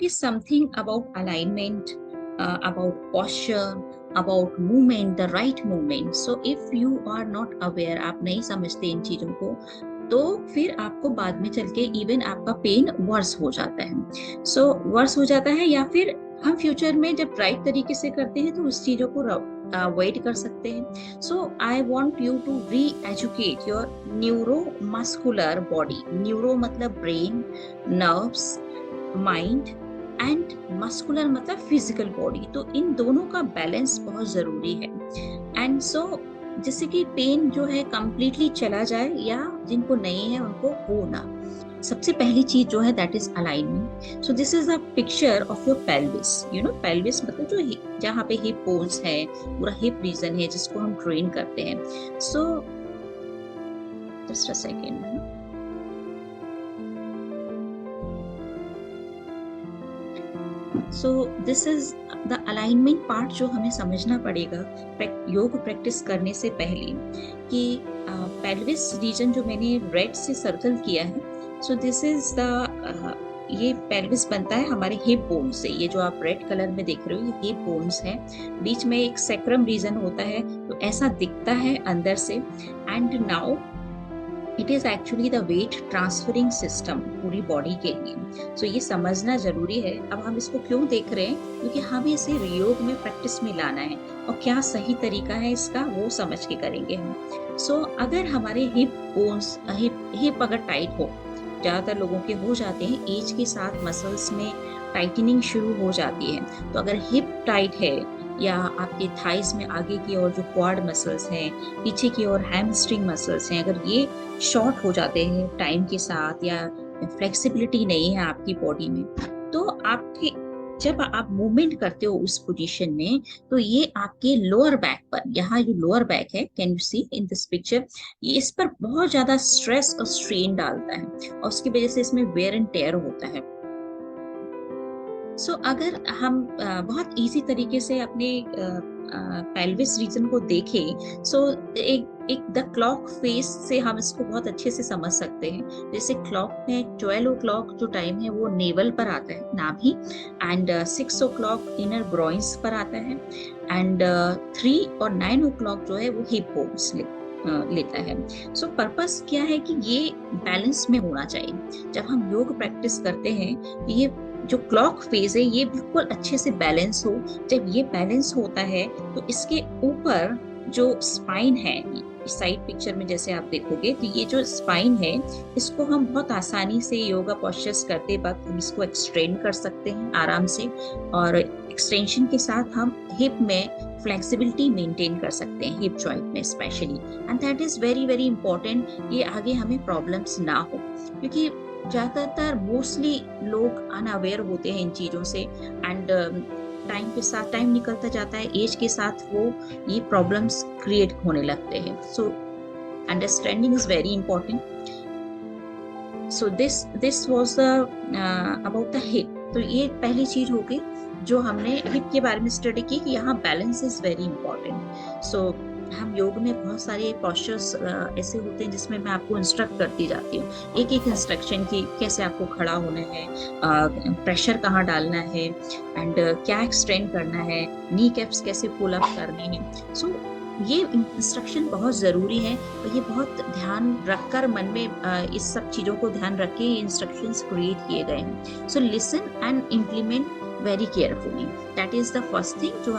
कि something about alignment, about posture, about movement, the right movement. So if you are not aware, आप नहीं समझते इन चीजों को, तो फिर आपको बाद में चल के इवन आपका पेन वर्स हो जाता है। सो वर्स हो जाता है, या फिर हम फ्यूचर में जब राइट तरीके से करते हैं तो उस चीजों को अवॉइड कर सकते हैं। So I want you to reeducate your neuromuscular body. Neuro मतलब brain, nerves, mind, and muscular मतलब फिजिकल बॉडी। तो इन दोनों का बैलेंस बहुत जरूरी है। एंड सो जैसे कि पेन जो है कंप्लीटली चला जाए, या जिनको नहीं है उनको हो ना, सबसे पहली चीज जो है that is alignment. So this is a picture of your pelvis. You know pelvis मतलब जो जहाँ पे हिप बोन्स है, पूरा हिप रीजन है जिसको हम ट्रेन करते हैं। So just a second. So this is the alignment part जो हमें समझना पड़ेगा योग प्रैक्टिस करने से पहले, कि पेल्विस रीजन जो मैंने रेड से सर्कल किया है, सो दिस इज द ये पेल्विस बनता है हमारे हिप बोन से। ये जो आप रेड कलर में देख रहे हो ये हिप बोन्स है। बीच में एक सेक्रम रीजन होता है, तो ऐसा दिखता है अंदर से। And now it is actually the weight transferring system पूरी बॉडी के लिए। सो ये समझना जरूरी है। अब हम इसको क्यों देख रहे हैं, क्योंकि हमें इसे योग में प्रैक्टिस में लाना है, और क्या सही तरीका है इसका वो समझ के करेंगे हम। सो अगर हमारे हिप बोन्स हिप अगर टाइट हो, ज्यादातर लोगों के हो जाते हैं, एज के साथ मसल्स में टाइटनिंग शुरू हो जाती है। तो अगर हिप टाइट है, या आपके थाइस में आगे की ओर जो क्वाड मसल्स हैं, पीछे की ओर हैमस्ट्रिंग मसल्स हैं, अगर ये शॉर्ट हो जाते हैं टाइम के साथ, या फ्लेक्सिबिलिटी नहीं है आपकी बॉडी में, तो आपके जब आप मूवमेंट करते हो उस पोजीशन में, तो ये आपके लोअर बैक पर, यहाँ जो लोअर बैक है, can you see in this picture, ये इस पर बहुत ज्यादा स्ट्रेस और स्ट्रेन डालता है, और उसकी वजह से इसमें वेयर एंड टेयर होता है। सो अगर हम बहुत इजी तरीके से अपने पेल्विस रीजन को देखें, सो एक द क्लॉक फेस से हम इसको बहुत अच्छे से समझ सकते हैं। जैसे क्लॉक में 12 o'clock जो टाइम है वो नेवल पर आता है, नाभि, एंड 6 o'clock इनर ग्रॉइंस पर आता है, एंड 3 और 9 o'clock जो है वो हिप बोन्स लेता है। सो पर्पस क्या है कि ये बैलेंस में होना चाहिए। जब हम योग प्रैक्टिस करते हैं, ये जो क्लॉक फेज है ये बिल्कुल अच्छे से बैलेंस हो। जब ये बैलेंस होता है तो इसके ऊपर जो स्पाइन है, इस साइड पिक्चर में जैसे आप देखोगे, तो ये जो स्पाइन है इसको हम बहुत आसानी से योगा पोस्चर्स करते वक्त हम इसको एक्सटेंड कर सकते हैं आराम से, और एक्सटेंशन के साथ हम हिप में फ्लेक्सिबिलिटी मेंटेन कर सकते हैं, हिप जॉइंट में specially. And that is very very important, ये आगे हमें प्रॉब्लम्स ना हो, क्योंकि ज्यादातर मोस्टली लोग अनअवेयर होते हैं इन चीजों से, एंड टाइम के साथ टाइम निकलता जाता है, एज के साथ वो ये प्रॉब्लम्स क्रिएट होने लगते हैं। So understanding is very important. So this was about the hip. तो ये पहली चीज हो गई जो हमने हिप के बारे में स्टडी की, कि यहाँ बैलेंस इज वेरी इंपॉर्टेंट। सो हम योग में बहुत सारे पोस्चर्स ऐसे होते हैं जिसमें मैं आपको इंस्ट्रक्ट करती जाती हूँ, एक एक इंस्ट्रक्शन की, कैसे आपको खड़ा होना है, प्रेशर कहाँ डालना है, एंड क्या एक्सटेंड करना है, नी कैप्स कैसे पुल अप करने हैं। सो ये इंस्ट्रक्शन बहुत जरूरी है, और ये बहुत ध्यान रखकर मन में इस सब चीजों को ध्यान रख के ये इंस्ट्रक्शंस क्रिएट किए गए हैं। So listen and implement very carefully, that is the first thing जो